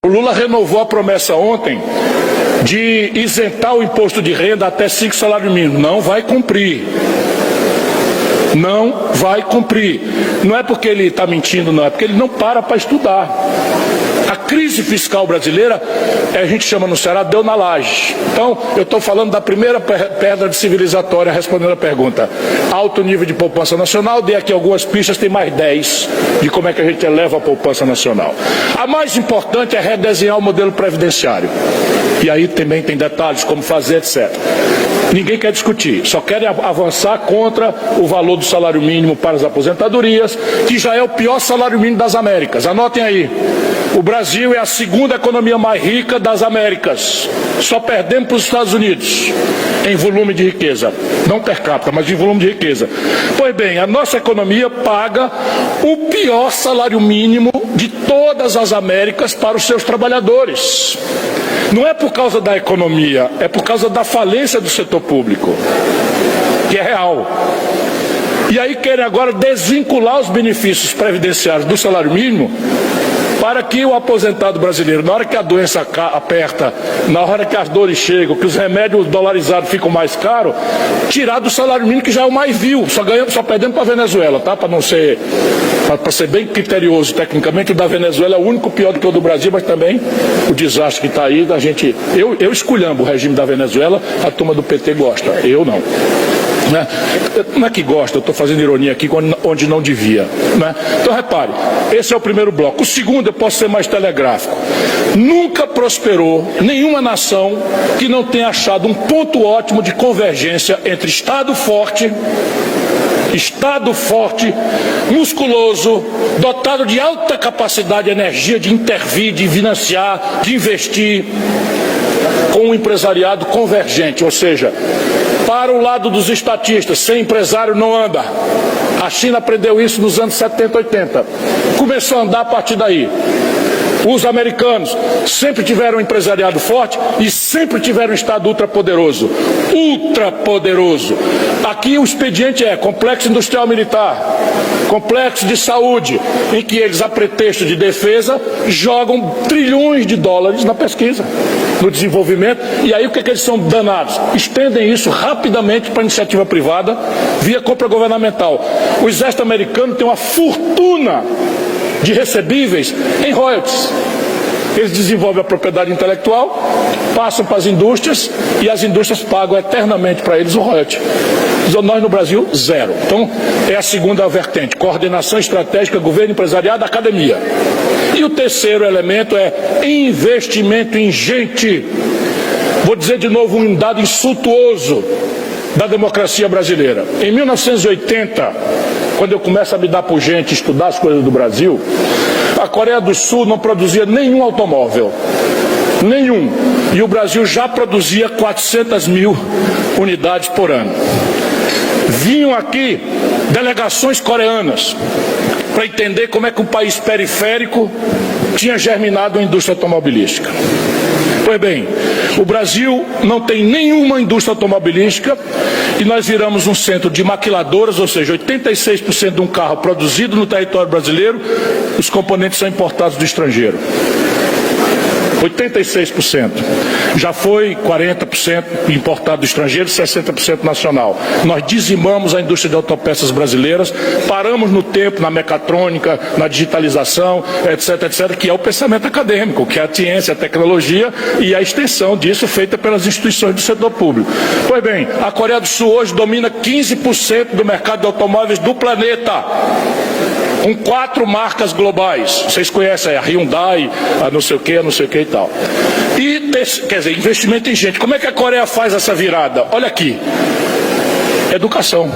O Lula renovou a promessa ontem de isentar o imposto de renda até 5 salários mínimos. Não vai cumprir. Não vai cumprir. Não é porque ele está mentindo, não. É porque ele não para estudar. A crise fiscal brasileira, a gente chama no Ceará, deu na laje. Então, eu estou falando da primeira pedra civilizatória, respondendo a pergunta. Alto nível de poupança nacional, dei aqui algumas pistas, tem mais 10 de como é que a gente eleva a poupança nacional. A mais importante é redesenhar o modelo previdenciário. E aí também tem detalhes, como fazer, etc. Ninguém quer discutir, só querem avançar contra o valor do salário mínimo para as aposentadorias, que já é o pior salário mínimo das Américas. Anotem aí. O Brasil é a segunda economia mais rica das Américas. Só perdemos para os Estados Unidos em volume de riqueza. Não per capita, mas em volume de riqueza. Pois bem, a nossa economia paga o pior salário mínimo de todas as Américas para os seus trabalhadores. Não é por causa da economia, é por causa da falência do setor público, que é real. E aí querem agora desvincular os benefícios previdenciários do salário mínimo para que o aposentado brasileiro, na hora que a doença aperta, na hora que as dores chegam, que os remédios dolarizados ficam mais caros, tirar do salário mínimo, que já é o mais vil. Só perdemos para a Venezuela, tá? Para ser bem criterioso tecnicamente, o da Venezuela é o único pior do que o do Brasil, mas também o desastre que está aí, eu esculhambo o regime da Venezuela, a turma do PT gosta, eu não. Não é que gosta, eu estou fazendo ironia aqui onde não devia, né? Então repare, esse é o primeiro bloco. O segundo, eu posso ser mais telegráfico. Nunca prosperou nenhuma nação que não tenha achado um ponto ótimo de convergência entre Estado forte, musculoso, dotado de alta capacidade de energia, de intervir, de financiar, de investir, com um empresariado convergente, ou seja, para o lado dos estatistas, sem empresário não anda. A China aprendeu isso nos anos 70, 80. Começou a andar a partir daí. Os americanos sempre tiveram um empresariado forte e sempre tiveram um Estado ultrapoderoso. Ultrapoderoso. Aqui o expediente é complexo industrial militar, complexo de saúde, em que eles, a pretexto de defesa, jogam trilhões de dólares na pesquisa, no desenvolvimento, e aí o que eles são danados? Estendem isso rapidamente para a iniciativa privada, via compra governamental. O exército americano tem uma fortuna de recebíveis em royalties. Eles desenvolvem a propriedade intelectual, passam para as indústrias e as indústrias pagam eternamente para eles o royalty. Nós no Brasil, zero. Então, é a segunda vertente, coordenação estratégica, governo, empresariado, academia. E o terceiro elemento é investimento em gente. Vou dizer de novo um dado insultuoso da democracia brasileira. Em 1980, quando eu começo a me dar por gente, estudar as coisas do Brasil, a Coreia do Sul não produzia nenhum automóvel. Nenhum. E o Brasil já produzia 400 mil unidades por ano. Vinham aqui delegações coreanas para entender como é que um país periférico tinha germinado a indústria automobilística. Pois bem, o Brasil não tem nenhuma indústria automobilística e nós viramos um centro de maquiladoras, ou seja, 86% de um carro produzido no território brasileiro, os componentes são importados do estrangeiro. 86%. Já foi 40% importado do estrangeiro, 60% nacional. Nós dizimamos a indústria de autopeças brasileiras, paramos no tempo na mecatrônica, na digitalização, etc, etc, que é o pensamento acadêmico, que é a ciência, a tecnologia e a extensão disso feita pelas instituições do setor público. Pois bem, a Coreia do Sul hoje domina 15% do mercado de automóveis do planeta, com 4 marcas globais. Vocês conhecem a Hyundai, a não sei o que e tal. E, quer dizer, investimento em gente. Como é que a Coreia faz essa virada? Olha aqui. Educação.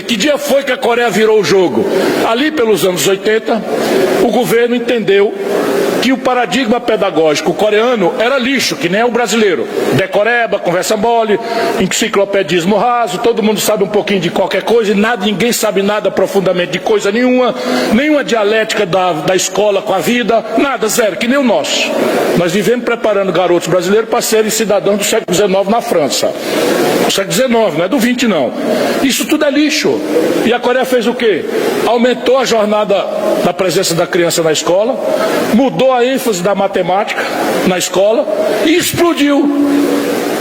Que dia foi que a Coreia virou o jogo? Ali pelos anos 80, o governo entendeu que o paradigma pedagógico coreano era lixo, que nem é o brasileiro. Decoreba, conversa mole, enciclopedismo raso, todo mundo sabe um pouquinho de qualquer coisa e ninguém sabe nada profundamente de coisa nenhuma dialética da escola com a vida, nada, zero, que nem o nosso. Nós vivemos preparando garotos brasileiros para serem cidadãos do século XIX na França. Do século XIX, não é do XX não. Isso tudo é lixo. E a Coreia fez o quê? Aumentou a jornada da presença da criança na escola, mudou tirou a ênfase da matemática na escola e explodiu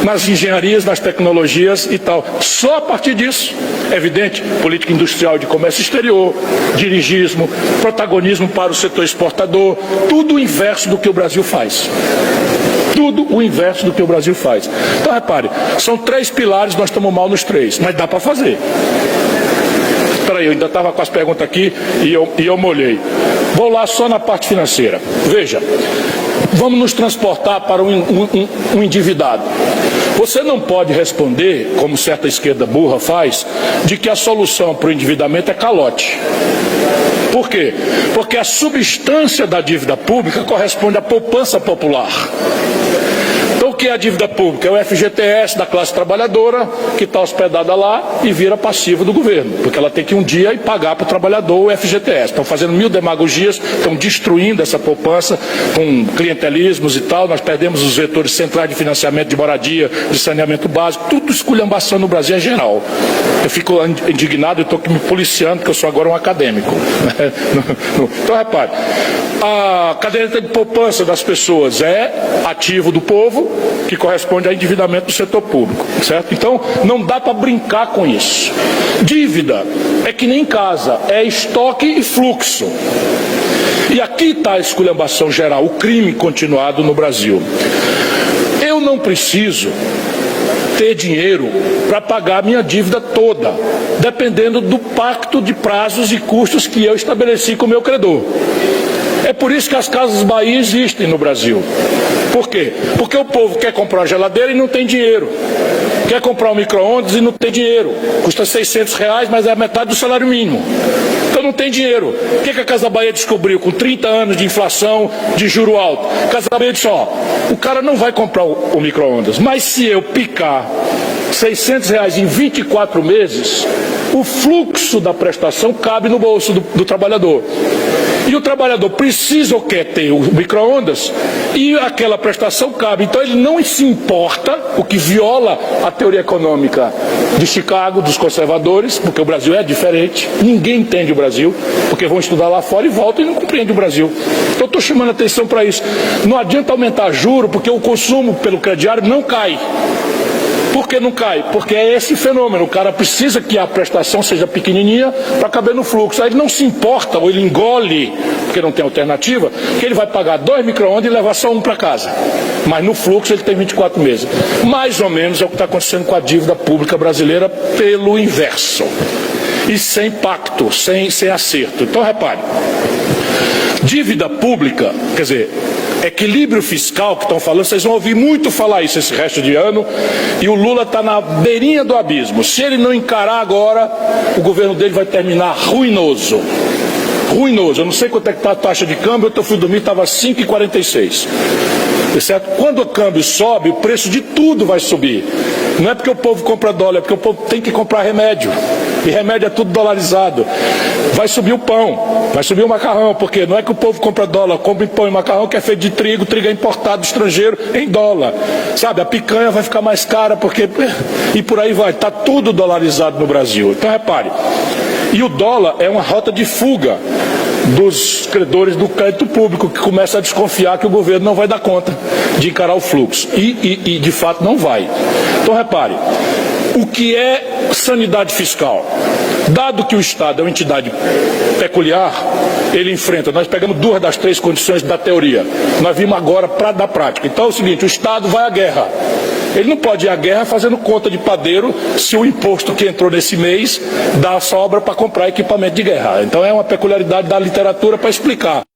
nas engenharias, nas tecnologias e tal. Só a partir disso, é evidente, política industrial de comércio exterior, dirigismo, protagonismo para o setor exportador, tudo o inverso do que o Brasil faz. Tudo o inverso do que o Brasil faz. Então, repare, são 3 pilares, nós estamos mal nos 3, mas dá para fazer. Espera aí, eu ainda estava com as perguntas aqui e eu molhei. Vou lá só na parte financeira. Veja, vamos nos transportar para um endividado. Você não pode responder, como certa esquerda burra faz, de que a solução para o endividamento é calote. Por quê? Porque a substância da dívida pública corresponde à poupança popular. Então, o que é a dívida pública? É o FGTS da classe trabalhadora, que está hospedada lá e vira passivo do governo, porque ela tem que um dia ir pagar para o trabalhador o FGTS. Estão fazendo 1000 demagogias, estão destruindo essa poupança com clientelismos e tal. Nós perdemos os vetores centrais de financiamento de moradia, de saneamento básico, tudo esculhambação no Brasil é geral. Eu fico indignado e estou me policiando, porque eu sou agora um acadêmico. Então, repare, a caderneta de poupança das pessoas é ativo do povo, que corresponde ao endividamento do setor público, certo? Então, não dá para brincar com isso. Dívida é que nem casa, é estoque e fluxo. E aqui está a esculhambação geral, o crime continuado no Brasil. Eu não preciso ter dinheiro para pagar a minha dívida toda, dependendo do pacto de prazos e custos que eu estabeleci com o meu credor. É por isso que as Casas Bahia existem no Brasil. Por quê? Porque o povo quer comprar uma geladeira e não tem dinheiro. Quer comprar um micro-ondas e não tem dinheiro. Custa R$600, mas é a metade do salário mínimo. Então não tem dinheiro. O que a Casa Bahia descobriu com 30 anos de inflação, de juro alto? A Casa Bahia disse, ó, o cara não vai comprar o micro-ondas, mas se eu picar R$600 em 24 meses, o fluxo da prestação cabe no bolso do trabalhador. E o trabalhador precisa ou quer ter o micro-ondas e aquela prestação cabe. Então ele não se importa, o que viola a teoria econômica de Chicago, dos conservadores, porque o Brasil é diferente, ninguém entende o Brasil, porque vão estudar lá fora e voltam e não compreendem o Brasil. Então eu estou chamando a atenção para isso. Não adianta aumentar juro, porque o consumo pelo crediário não cai. Por que não cai? Porque é esse fenômeno. O cara precisa que a prestação seja pequenininha para caber no fluxo. Aí ele não se importa, ou ele engole, porque não tem alternativa, que ele vai pagar 2 micro-ondas e levar só um para casa. Mas no fluxo ele tem 24 meses. Mais ou menos é o que está acontecendo com a dívida pública brasileira pelo inverso. E sem pacto, sem acerto. Então repare, dívida pública, quer dizer, equilíbrio fiscal que estão falando, vocês vão ouvir muito falar isso esse resto de ano, e o Lula está na beirinha do abismo. Se ele não encarar agora, o governo dele vai terminar ruinoso. Ruinoso. Eu não sei quanto é que está a taxa de câmbio, eu fui dormir, estava 5,46. Certo? Quando o câmbio sobe, o preço de tudo vai subir. Não é porque o povo compra dólar, é porque o povo tem que comprar remédio. E remédio é tudo dolarizado. Vai subir o pão, vai subir o macarrão, porque não é que o povo compra dólar, compra pão e macarrão que é feito de trigo é importado do estrangeiro em dólar. Sabe, a picanha vai ficar mais cara, porque... E por aí vai, está tudo dolarizado no Brasil. Então repare, e o dólar é uma rota de fuga dos credores do crédito público, que começa a desconfiar que o governo não vai dar conta de encarar o fluxo. E de fato não vai. Então repare, o que é sanidade fiscal? Dado que o Estado é uma entidade peculiar, ele enfrenta, nós pegamos 2 das 3 condições da teoria, nós vimos agora da prática. Então é o seguinte, o Estado vai à guerra. Ele não pode ir à guerra fazendo conta de padeiro se o imposto que entrou nesse mês dá sobra para comprar equipamento de guerra. Então é uma peculiaridade da literatura para explicar.